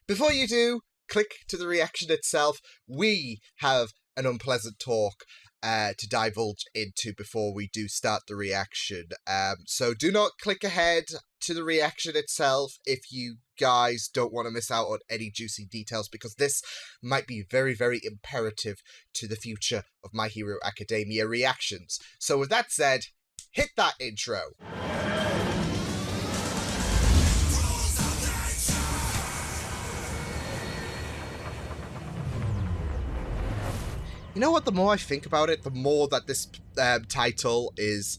Before you do, click to the reaction itself. We have an unpleasant talk to divulge into before we do start the reaction. So do not click ahead to the reaction itself if you guys don't want to miss out on any juicy details, because this might be very, very imperative to the future of My Hero Academia reactions. So with that said, hit that intro. You know what, the more I think about it, the more that this title is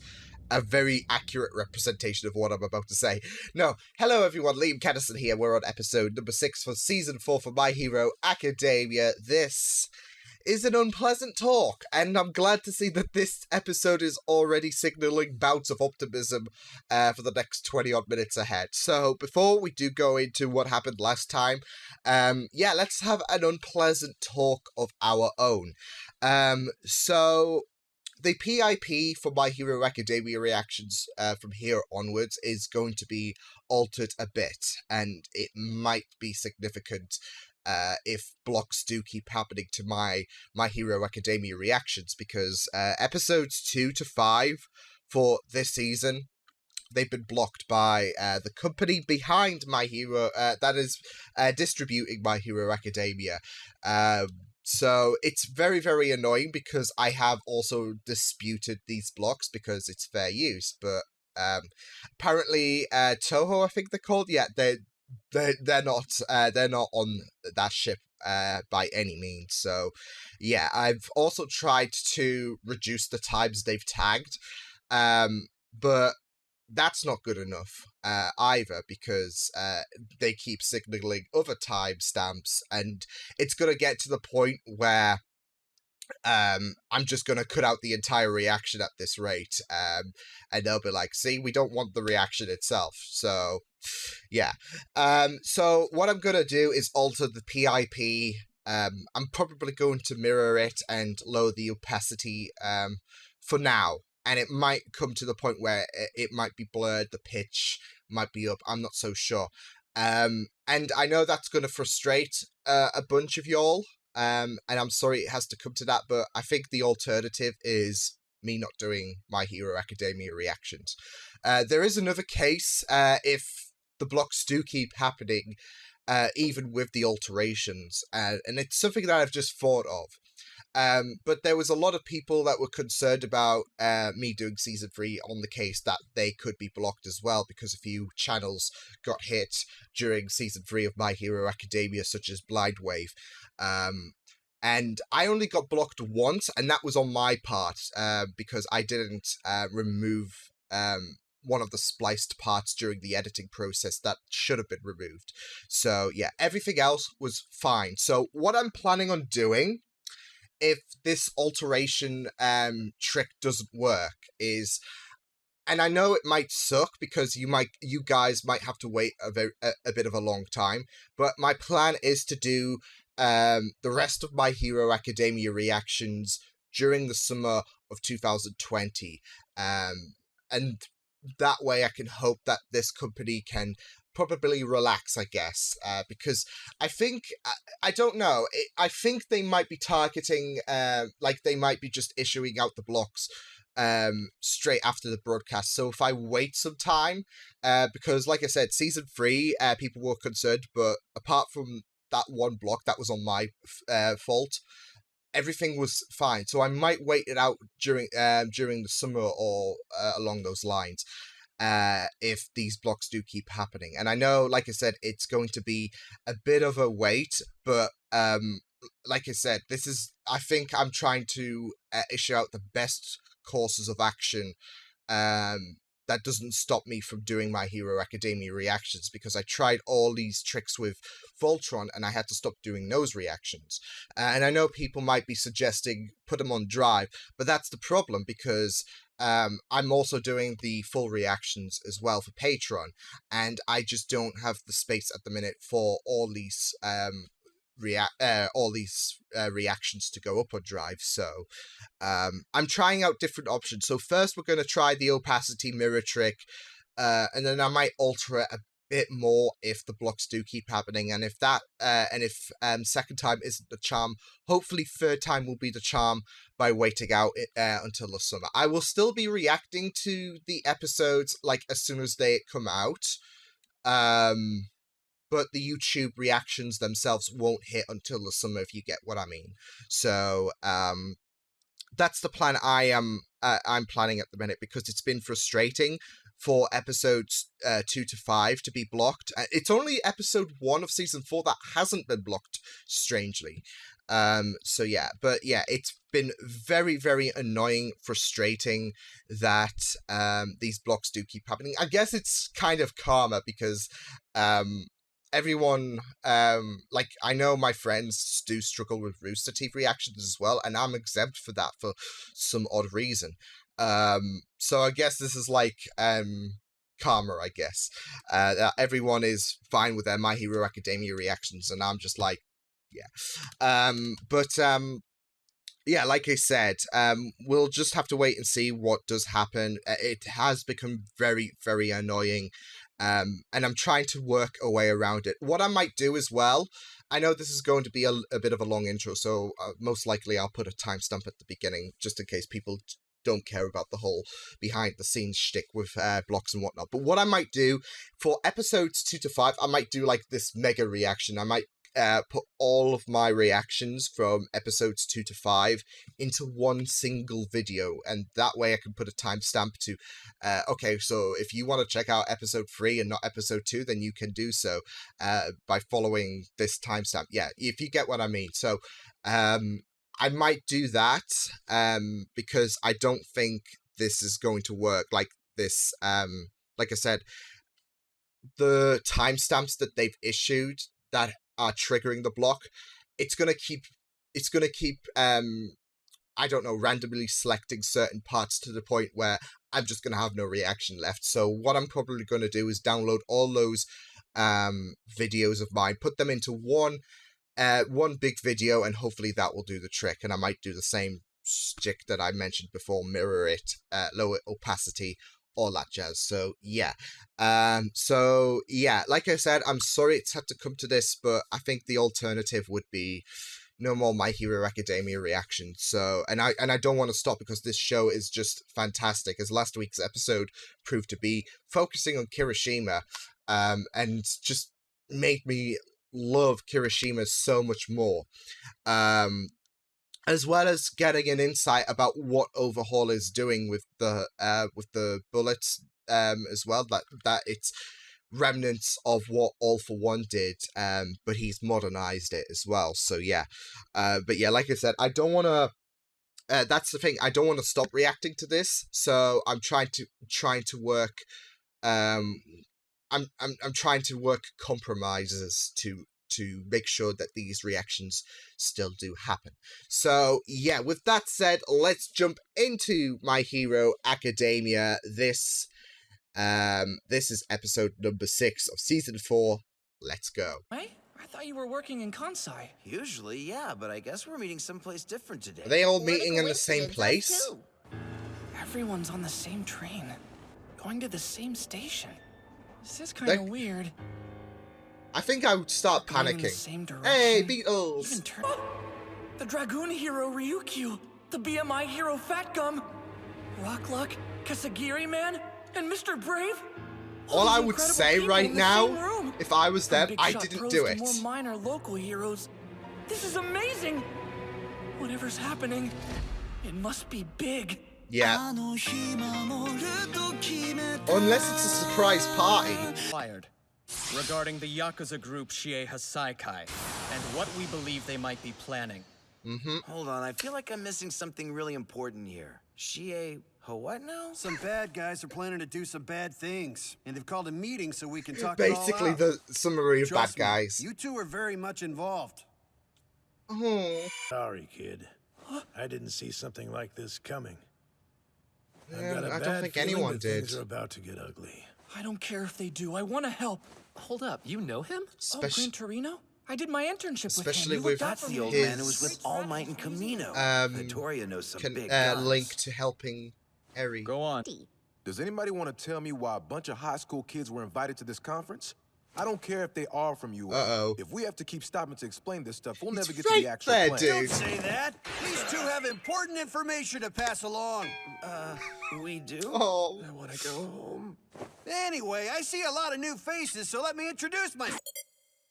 a very accurate representation of what I'm about to say. No, hello everyone, Liam Catterson here. We're on episode number 6 for season 4 for My Hero Academia. This is an unpleasant talk, and I'm glad to see that this episode is already signalling bouts of optimism for the next 20-odd minutes ahead. So before we do go into what happened last time, let's have an unpleasant talk of our own. So the PIP for My Hero Academia reactions from here onwards is going to be altered a bit, and it might be significant if blocks do keep happening to My Hero Academia reactions, because episodes 2 to 5 for this season, they've been blocked by the company behind My Hero, that is distributing My Hero Academia. So it's very, very annoying, because I have also disputed these blocks because it's fair use. But apparently, Toho, I think they're called. Yeah, they're not on that ship by any means. So yeah, I've also tried to reduce the times they've tagged, but that's not good enough either, because they keep signaling other timestamps, and it's going to get to the point where I'm just going to cut out the entire reaction at this rate, and they'll be like, see, we don't want the reaction itself. So yeah, so what I'm going to do is alter the PIP. I'm probably going to mirror it and lower the opacity for now. And it might come to the point where it might be blurred, the pitch might be up, I'm not so sure. And I know that's going to frustrate a bunch of y'all, and I'm sorry it has to come to that, but I think the alternative is me not doing My Hero Academia reactions. There is another case if the blocks do keep happening, even with the alterations, and it's something that I've just thought of. But there was a lot of people that were concerned about me doing season 3 on the case that they could be blocked as well, because a few channels got hit during season 3 of My Hero Academia, such as Blindwave. And I only got blocked once, and that was on my part, because I didn't remove one of the spliced parts during the editing process that should have been removed. So yeah, everything else was fine. So what I'm planning on doing, if this alteration trick doesn't work, is, and I know it might suck because you guys might have to wait a bit of a long time, but my plan is to do the rest of My Hero Academia reactions during the summer of 2020, and that way I can hope that this company can probably relax, I guess, because I think, I don't know, I think they might be targeting, like they might be just issuing out the blocks straight after the broadcast. So if I wait some time, because like I said, season 3, people were concerned, but apart from that one block that was on my fault, everything was fine. So I might wait it out during the summer or along those lines, if these blocks do keep happening. And I know, like I said, it's going to be a bit of a wait, but like I said, I think I'm trying to issue out the best courses of action that doesn't stop me from doing My Hero Academia reactions, because I tried all these tricks with Voltron and I had to stop doing those reactions. And I know people might be suggesting put them on Drive, but that's the problem, because I'm also doing the full reactions as well for Patreon, and I just don't have the space at the minute for all these reactions to go up on Drive. So I'm trying out different options. So first we're going to try the opacity mirror trick, and then I might alter it a bit more if the blocks do keep happening, and if that and if second time isn't the charm, hopefully third time will be the charm by waiting out until the summer. I will still be reacting to the episodes like as soon as they come out, but the YouTube reactions themselves won't hit until the summer, if you get what I mean. So that's the plan I'm planning at the minute, because it's been frustrating for episodes 2 to 5 to be blocked. It's only episode 1 of season 4 that hasn't been blocked, strangely. So yeah, but yeah, it's been very, very annoying, frustrating that these blocks do keep happening. I guess it's kind of karma, because everyone, like, I know my friends do struggle with Rooster Teeth reactions as well, and I'm exempt for that for some odd reason. So I guess this is like karma, I guess. Everyone is fine with their My Hero Academia reactions, and I'm just like, yeah. Yeah, like I said, we'll just have to wait and see what does happen. It has become very, very annoying, and I'm trying to work a way around it. What I might do as well, I know this is going to be a bit of a long intro, so most likely I'll put a timestamp at the beginning, just in case people don't care about the whole behind-the-scenes shtick with blocks and whatnot. But what I might do, for episodes 2 to 5, I might do like this mega reaction. I might put all of my reactions from episodes 2 to 5 into one single video, and that way I can put a timestamp to, okay, so if you want to check out episode 3 and not episode 2, then you can do so by following this timestamp. Yeah, if you get what I mean. So, I might do that, because I don't think this is going to work like this. Like I said, the timestamps that they've issued that are triggering the block, it's gonna keep I don't know, randomly selecting certain parts to the point where I'm just gonna have no reaction left. So what I'm probably gonna do is download all those videos of mine, put them into one big video, and hopefully that will do the trick. And I might do the same stick that I mentioned before, mirror it, lower opacity, all that jazz. So yeah, like I said, I'm sorry it's had to come to this, but I think the alternative would be no more My Hero Academia reactions. So, and I don't want to stop, because this show is just fantastic, as last week's episode proved to be, focusing on Kirishima, and just made me love Kirishima so much more. As well as getting an insight about what Overhaul is doing with the bullets, as well, that it's remnants of what All for One did, but he's modernized it as well. So yeah, but yeah, like I said, I don't want to. That's the thing. I don't want to stop reacting to this, so I'm trying to work. I'm trying to work compromises to make sure that these reactions still do happen. So yeah, with that said, let's jump into My Hero Academia. This is episode number 6 of season 4. Let's go. Hey, I thought you were working in Kansai. Usually, yeah, but I guess we're meeting someplace different today. Are they all meeting in the same place? Everyone's on the same train, going to the same station. This is kind of weird. I think I would start panicking. Hey, Beatles! The Dragoon Hero Ryukyu, the BMI Hero Fat Gum, Rock Luck, Kasagiri Man, and Mr. Brave. All I would say right now, if I was them, I didn't do it. More minor local heroes. This is amazing. Whatever's happening, it must be big. Yeah. Unless it's a surprise party. Fired. Regarding the Yakuza group Shie Hasaikai, and what we believe they might be planning. Hold on, I feel like I'm missing something really important here. Shie, what now? Some bad guys are planning to do some bad things, and they've called a meeting so we can talk Basically, it all out. the summary of Trust bad guys. Me, you two are very much involved. Oh. Sorry, kid. I didn't see something like this coming. Yeah, I don't think anyone did. Things are about to get ugly. I don't care if they do. I want to help. Hold up, you know him? Gran Torino? I did my internship especially with him. That's the old man who was with All Might and Camino. Victoria knows some big guns. Link to helping Harry. Go on. Does anybody want to tell me why a bunch of high school kids were invited to this conference? I don't care if they are from you. If we have to keep stopping to explain this stuff, we'll never get to the actual plan. Don't say that. These two have important information to pass along. We do? Oh. I want to go home. Anyway, I see a lot of new faces, so let me introduce myself.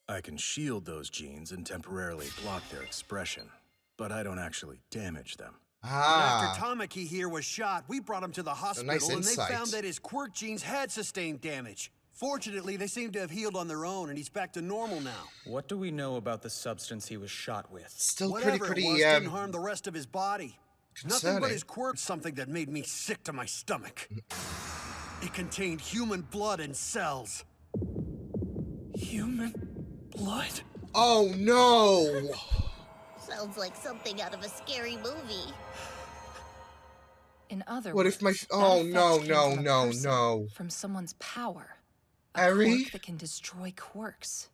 I can shield those genes and temporarily block their expression, but I don't actually damage them. After Tamaki here was shot, we brought him to the hospital, nice and they insight. found that his quirk genes had sustained damage. Fortunately, they seem to have healed on their own, and he's back to normal now. What do we know about the substance he was shot with? Still Whatever pretty it was didn't harm the rest of his body. Nothing but concerning. his quirk, something that made me sick to my stomach. It contained human blood and cells. Human blood? Oh no! Sounds like something out of a scary movie. In other What words, if my... that Oh effect no, came no, from a no, person, no. From someone's power. A Eri? quirk that can destroy quirks.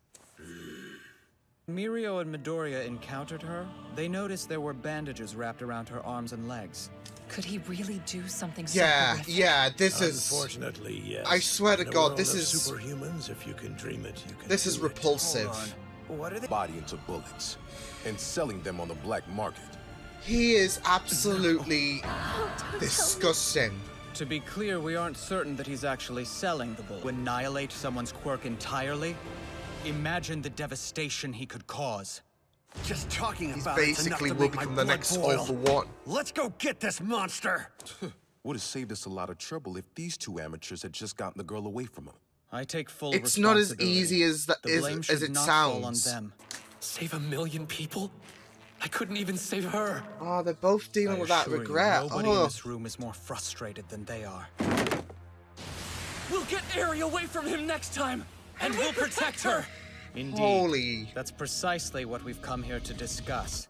Mirio and Midoriya encountered her. They noticed there were bandages wrapped around her arms and legs. Could he really do something so Yeah, horrific? yeah, this is... Unfortunately, yes. I swear to In a God, world this of is... superhumans. If you can dream it, you can. This is do it. repulsive. Hold on. What are they? Body into bullets and selling them on the black market. He is absolutely Don't disgusting. To be clear, we aren't certain that he's actually selling the bullet. To annihilate someone's quirk entirely? Imagine the devastation he could cause. Just talking He's about it's enough basically to will make my become the blood next boil. All For One. Let's go get this monster. Would have saved us a lot of trouble if these two amateurs had just gotten the girl away from him. I take full It's not as responsibility. easy as that The blame as should it not fall on sounds. them. Save 1 million people? I couldn't even save her. Oh, they're both dealing I with that assure you, regret. nobody in Oh, this room is more frustrated than they are. We'll get Eri away from him next time, and we'll protect her. Indeed. holy. That's precisely what we've come here to discuss.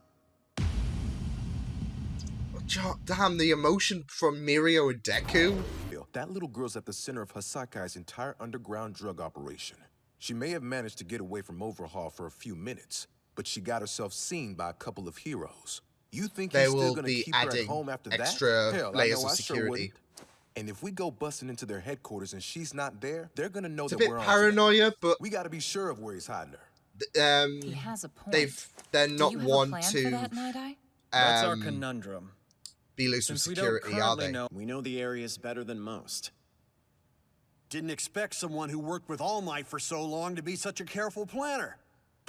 Damn, the emotion from Mirio and Deku. That little girl's at the center of Hasakai's entire underground drug operation. She may have managed to get away from Overhaul for a few minutes, but she got herself seen by a couple of heroes. You think They he's still will gonna be keep her at adding home after extra that? Hell, layers I know of I sure security. wouldn't. And if we go busting into their headquarters and she's not there, they're gonna know It's a that bit we're on. paranoia, but We gotta be sure of where he's hiding her. He has a point. they're Do not you have one a plan to for that, Night-Eye? That's our conundrum. be loose with Since we don't security, are currently they? know We know the areas better than most. Didn't expect someone who worked with All Might for so long to be such a careful planner.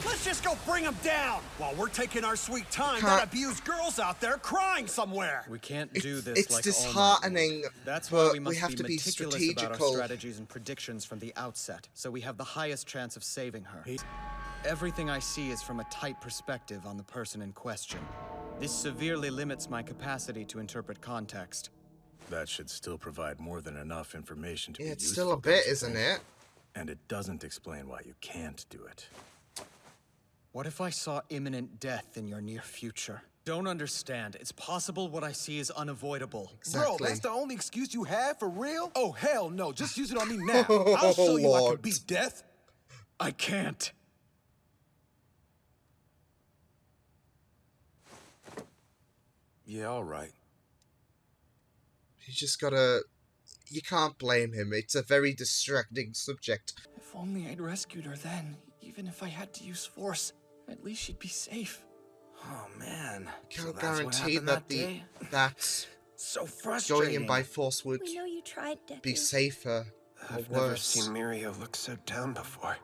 Let's just go bring him down while we're taking our sweet time. That abused girl's out there crying somewhere. we can't do this It's like All Might disheartening, would. That's but why we must have be to be meticulous about strategical. our strategies and predictions from the outset, so we have the highest chance of saving her. Everything I see is from a tight perspective on the person in question. This severely limits my capacity to interpret context. That should still provide more than enough information to be Yeah, it's useful, still a don't bit, you isn't think? it? And it doesn't explain why you can't do it. What if I saw imminent death in your near future? Don't understand. It's possible what I see is unavoidable. Bro, that's the only excuse you have for real? Oh, hell no. Just use it on me now. I'll show you I can Lord. beat death. I can't. Yeah, all right. You just gotta... You can't blame him. It's a very distracting subject. If only I'd rescued her then, even if I had to use force, at least she'd be safe. Oh man. Can't So that's what guarantee happened that day? that's So frustrating. going in by force would We know you tried, Deku. be safer or I've never worse. seen Mirio look so down before.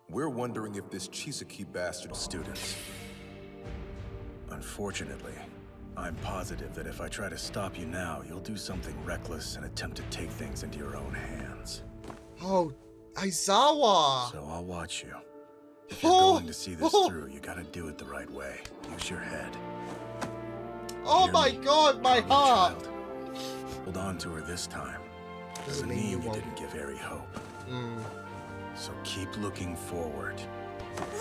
We're wondering if this Chisaki bastard... Students. Unfortunately, I'm positive that if I try to stop you now, you'll do something reckless and attempt to take things into your own hands. Oh, Aizawa! So I'll watch you. If you're Oh, going to see this oh. through, you gotta do it the right way. Use your head. Oh Hear my me? god, my Calm the heart! child. Hold on to her this time. Doesn't Doesn't mean mean you you won't. didn't give Eri hope. Mm. So keep looking forward.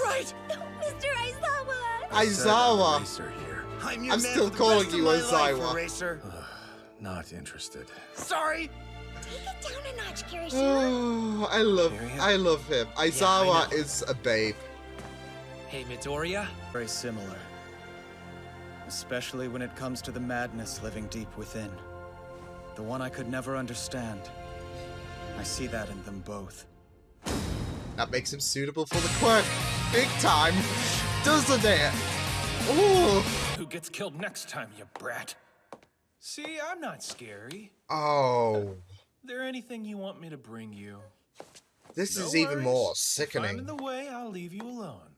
Right! Mr. Aizawa! Aizawa! Eraser here. I'm your I'm man still for the calling rest you of my life, Aizawa. Eraser. Not interested. Sorry. Take it down a notch, Kirishima. Oh, I love him. Aizawa know. is a babe. Hey, Midoriya. Very similar. Especially when it comes to the madness living deep within. The one I could never understand. I see that in them both. That makes him suitable for the quirk. Big time, doesn't it? Ooh. Who gets killed next time, you brat? See, I'm not scary. Oh. There anything you want me to bring you? This No is even worries. more If sickening. I'm in the way, I'll leave you alone.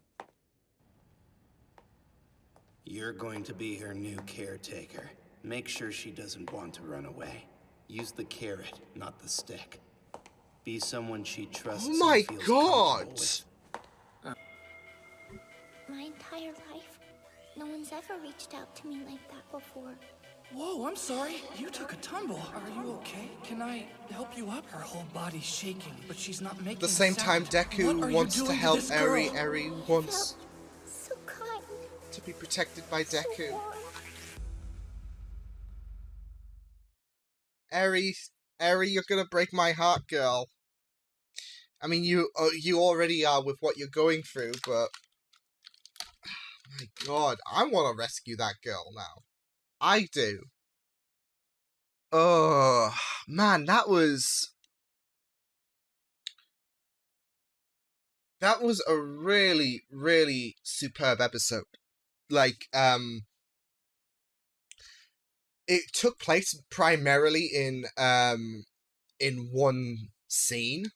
You're going to be her new caretaker. Make sure she doesn't want to run away. Use the carrot, not the stick. Be someone she trusts. Oh my and feels god! comfortable with. My entire life, no one's ever reached out to me like that before. Whoa, I'm sorry. You took a tumble. Are you okay? Can I help you up? Her whole body's shaking, but she's not making At the same time, sound. Deku What are wants you to doing help this Eri. girl? Eri wants So kind. to be protected by Deku. So warm. Eri, you're gonna break my heart, girl. I mean, you already are with what you're going through, but my god, I want to rescue that girl now. I do. Oh man, that was a really, really superb episode. Like, it took place primarily in one scene.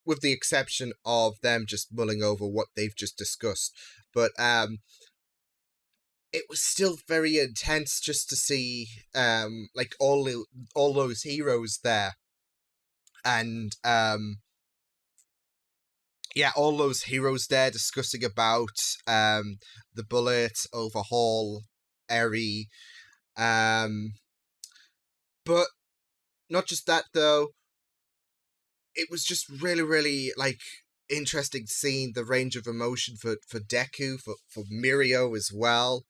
With the exception of them just mulling over what they've just discussed. But it was still very intense just to see like all those heroes there. And yeah, all those heroes there discussing about the bullet, overhaul, Eri. But not just that though. It was just really, really, like, interesting seeing the range of emotion for Deku, for Mirio as well.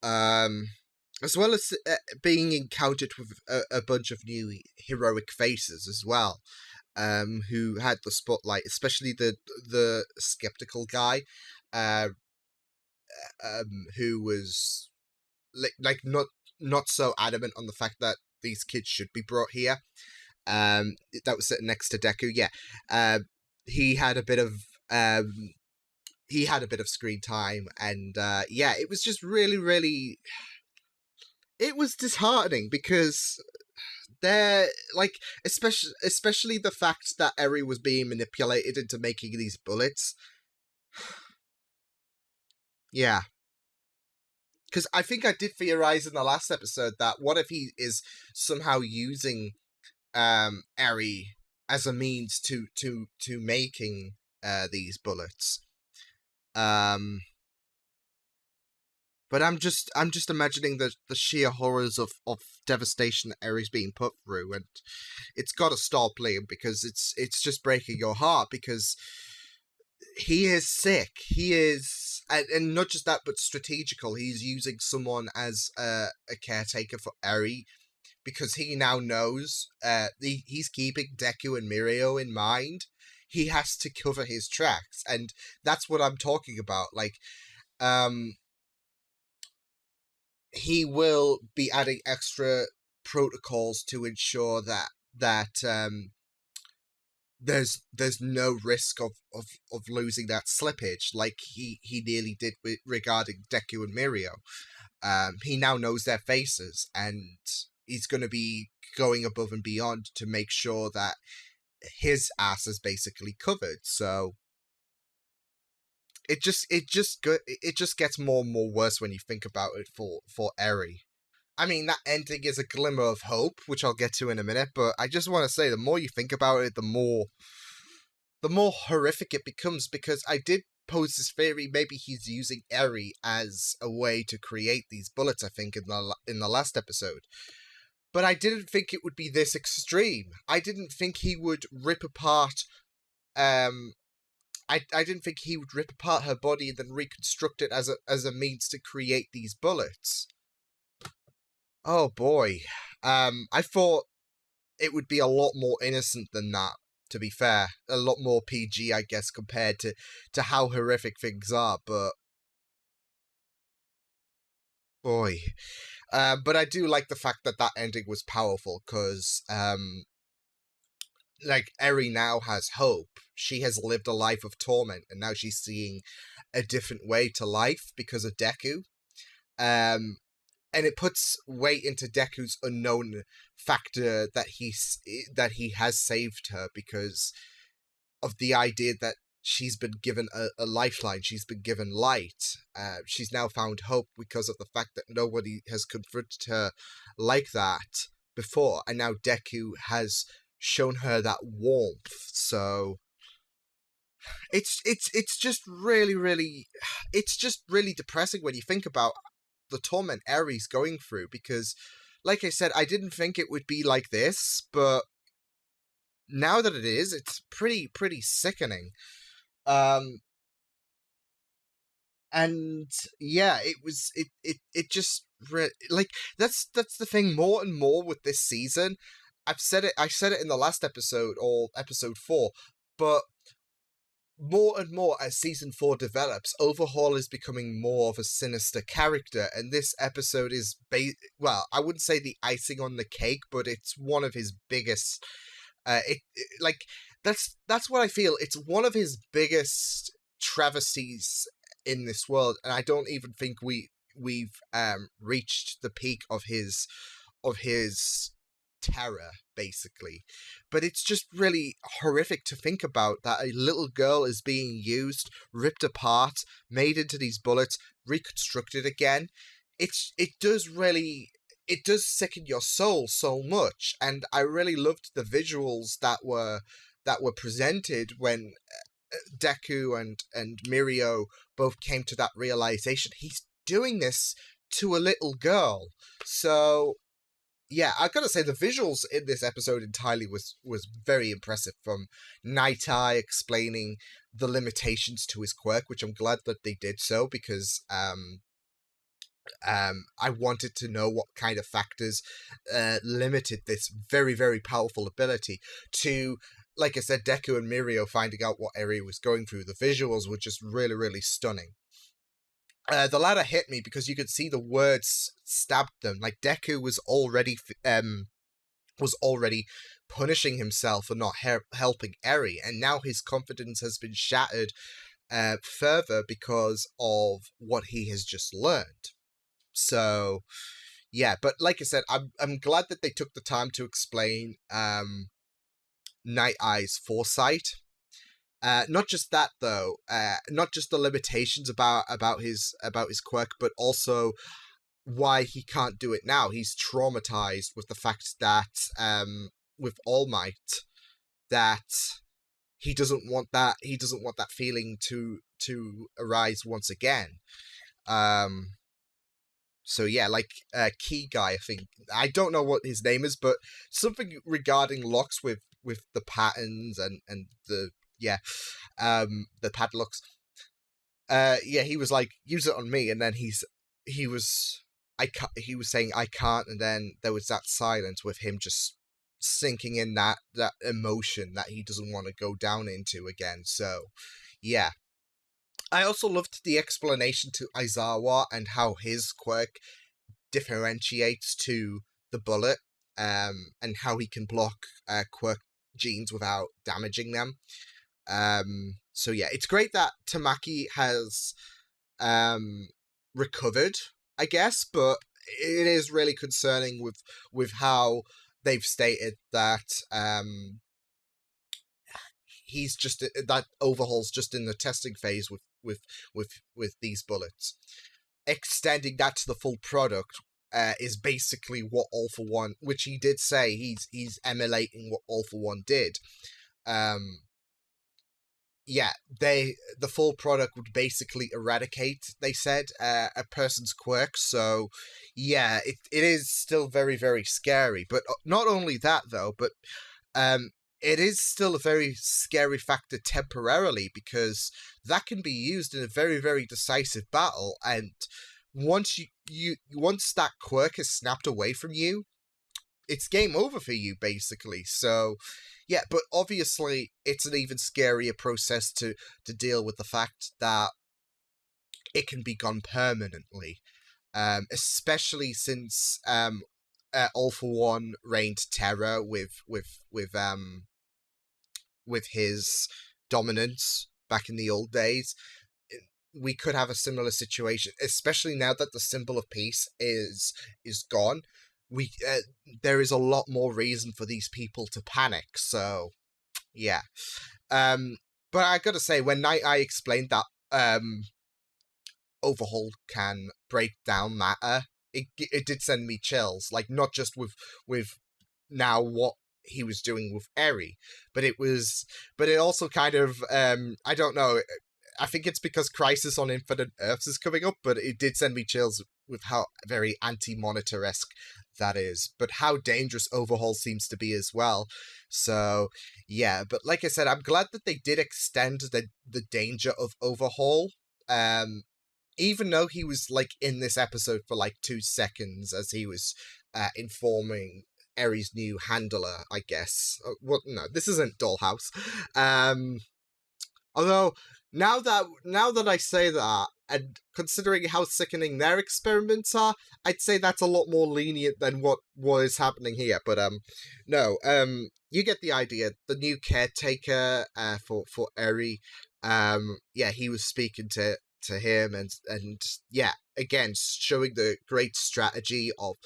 As well as being encountered with a bunch of new heroic faces as well, who had the spotlight, especially the skeptical guy, who was like not so adamant on the fact that these kids should be brought here. That was sitting next to Deku. Yeah, he had a bit of screen time, and yeah, it was just really, really. It was disheartening because they're like, especially the fact that Eri was being manipulated into making these bullets. Yeah. Because I think I did theorize in the last episode that what if he is somehow using Eri as a means to making these bullets. But I'm just imagining the sheer horrors of devastation that Eri's being put through, and it's got to stop, Liam, because it's just breaking your heart, because he is sick. He is, and not just that, but strategical. He's using someone as a caretaker for Eri, because he now knows he's keeping Deku and Mirio in mind. He has to cover his tracks, and that's what I'm talking about. Like, he will be adding extra protocols to ensure that there's no risk of losing that slippage, like he nearly did regarding Deku and Mirio. He now knows their faces, and he's going to be going above and beyond to make sure that his ass is basically covered. So it just gets more and more worse when you think about it for Eri. I mean, that ending is a glimmer of hope, which I'll get to in a minute, but I just want to say, the more you think about it, the more horrific it becomes, because I did pose this theory, maybe he's using Eri as a way to create these bullets, I think, in the last episode. But I didn't think it would be this extreme. I didn't think he would rip apart I didn't think he would rip apart her body and then reconstruct it as a means to create these bullets. Oh boy. I thought it would be a lot more innocent than that, to be fair. A lot more PG, I guess, compared to how horrific things are, but boy. But I do like the fact that that ending was powerful, because, like, Eri now has hope. She has lived a life of torment, and now she's seeing a different way to life because of Deku. And it puts weight into Deku's unknown factor that he has saved her, because of the idea that she's been given a lifeline, she's been given light. She's now found hope because of the fact that nobody has confronted her like that before, and now Deku has shown her that warmth. So it's just really it's just really depressing when you think about the torment Eri's going through, because, like I said, I didn't think it would be like this, but now that it is, it's pretty sickening. And yeah, it just like, that's the thing more and more with this season. I said it in the last episode, or episode 4, but more and more as season 4 develops, Overhaul is becoming more of a sinister character, and this episode is well, I wouldn't say the icing on the cake, but it's one of his biggest. Like, that's what I feel. It's one of his biggest travesties in this world, and I don't even think we've reached the peak of his terror, basically. But it's just really horrific to think about, that a little girl is being used, ripped apart, made into these bullets, reconstructed again. It does sicken your soul so much, and I really loved the visuals that were presented when Deku and Mirio both came to that realization. He's doing this to a little girl. So yeah, I gotta say, the visuals in this episode entirely was very impressive. From Night Eye explaining the limitations to his quirk, which I'm glad that they did so, because I wanted to know what kind of factors limited this very, very powerful ability, to, like I said, Deku and Mirio finding out what Eri was going through. The visuals were just really, really stunning. The latter hit me because you could see the words stabbed them. Like, Deku was already punishing himself for not helping Eri, and now his confidence has been shattered further because of what he has just learned. So yeah, but like I said, I'm glad that they took the time to explain Night Eye's foresight. Not just that though, not just the limitations about his quirk, but also why he can't do it now. He's traumatized with the fact that with All Might, that he doesn't want that feeling to arise once again. So yeah, like Key Guy, I think, I don't know what his name is, but something regarding locks with the patterns and the the padlocks. Yeah, he was like, use it on me, and then he was saying I can't, and then there was that silence with him just sinking in that emotion that he doesn't want to go down into again. So yeah. I also loved the explanation to Aizawa and how his quirk differentiates to the bullet, and how he can block quirk genes without damaging them. So yeah, it's great that Tamaki has recovered, I guess, but it is really concerning with how they've stated that he's just, that Overhaul's just in the testing phase with these bullets. Extending that to the full product is basically what All For One, which he did say he's emulating what All For One did. Yeah, the full product would basically eradicate, they said, a person's quirk. So yeah, it is still very, very scary. But not only that though, but it is still a very scary factor temporarily, because that can be used in a very, very decisive battle, and once once that quirk is snapped away from you, it's game over for you, basically. So yeah, but obviously it's an even scarier process to deal with the fact that it can be gone permanently. especially since All For One reigned terror with his dominance back in the old days. We could have a similar situation, especially now that the symbol of peace is gone. There is a lot more reason for these people to panic. So, yeah. But I gotta say, when Night Eye explained that Overhaul can break down matter, it did send me chills. Like, not just with now what he was doing with Eri, but it also kind of I don't know. I think it's because Crisis on Infinite Earths is coming up, but it did send me chills with how very anti-Monitor-esque that is, but how dangerous Overhaul seems to be as well. So, yeah, but like I said, I'm glad that they did extend the danger of Overhaul, even though he was, like, in this episode for, like, 2 seconds as he was informing Eri's new handler, I guess. Well, no, this isn't Dollhouse. Although, now that I say that, and considering how sickening their experiments are, I'd say that's a lot more lenient than what was happening here. But no, you get the idea. The new caretaker for Eri, yeah, he was speaking to him, and yeah, again, showing the great strategy of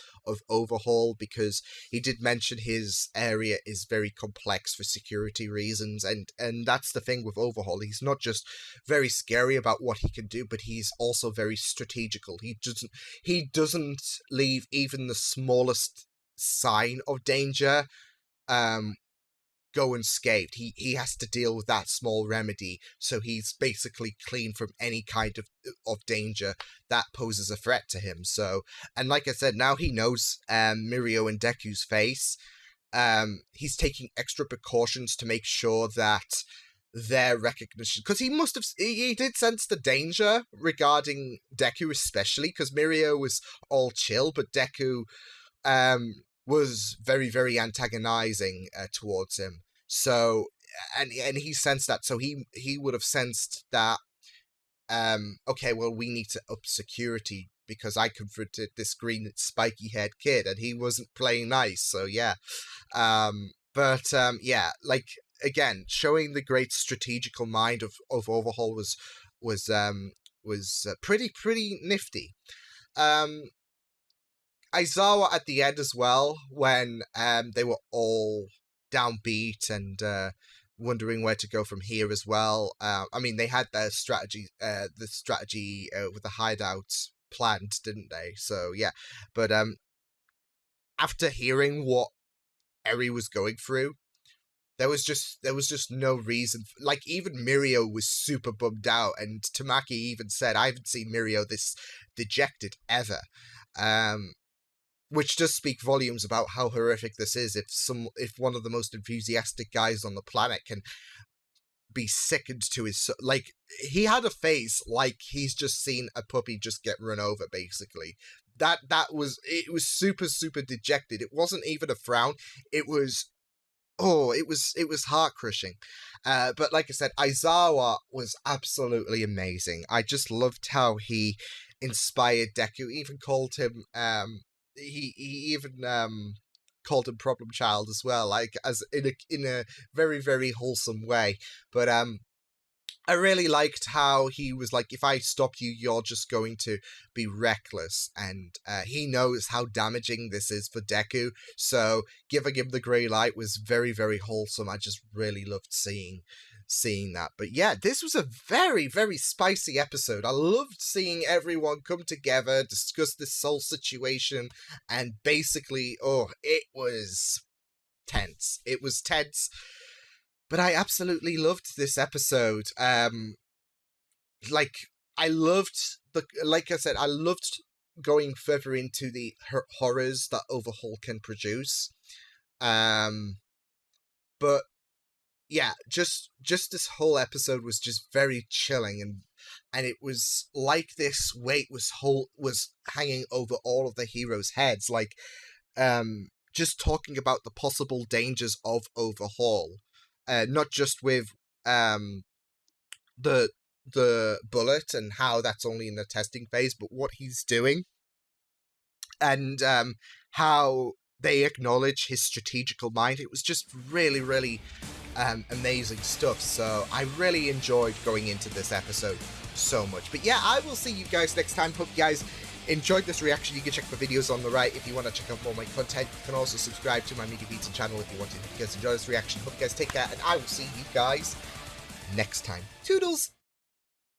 Overhaul, because he did mention his area is very complex for security reasons, and that's the thing with Overhaul. He's not just very scary about what he can do, but he's also very strategical. He doesn't leave even the smallest sign of danger go unscathed. He has to deal with that small remedy, so he's basically clean from any kind of danger that poses a threat to him. So, and like I said, now he knows Mirio and Deku's face. He's taking extra precautions to make sure that their recognition, because he did sense the danger regarding Deku, especially because Mirio was all chill, but Deku was very, very antagonizing towards him. So, and he sensed that. So he would have sensed that. Okay, well, we need to up security because I confronted this green spiky haired kid and he wasn't playing nice. So yeah, yeah, like again, showing the great strategical mind of Overhaul was pretty nifty. Aizawa at the end as well, when they were all downbeat and wondering where to go from here as well. I mean, they had their strategy, with the hideout planned, didn't they? So yeah, but after hearing what Eri was going through, there was just no reason. Like, even Mirio was super bummed out, and Tamaki even said, "I haven't seen Mirio this dejected ever." Which does speak volumes about how horrific this is. If one of the most enthusiastic guys on the planet can be sickened to his, like, he had a face like he's just seen a puppy just get run over, basically. It was super dejected. It wasn't even a frown. It was heart crushing. But like I said, Aizawa was absolutely amazing. I just loved how he inspired Deku. Even called him he even called him Problem Child as well, like, as in a very, very wholesome way. But I really liked how he was like, if I stop you, you're just going to be reckless. And he knows how damaging this is for Deku, so giving him the grey light was very, very wholesome. I just really loved seeing that. But yeah, this was a very, very spicy episode. I loved seeing everyone come together, discuss this whole situation, and basically, it was tense. It was tense. But I absolutely loved this episode. Like I said, I loved going further into the horrors that Overhaul can produce. But yeah, just this whole episode was just very chilling, and it was like this weight was hanging over all of the heroes' heads, like just talking about the possible dangers of Overhaul. Not just with the bullet and how that's only in the testing phase, but what he's doing and how they acknowledge his strategical mind. It was just really, really amazing stuff. So I really enjoyed going into this episode so much. But yeah, I will see you guys next time. Hope you guys enjoyed this reaction. You can check the videos on the right if you want to check out more of my content. You can also subscribe to my Media Pizza channel if you want to. If you guys enjoy this reaction, hope you guys take care, and I will see you guys next time. Toodles!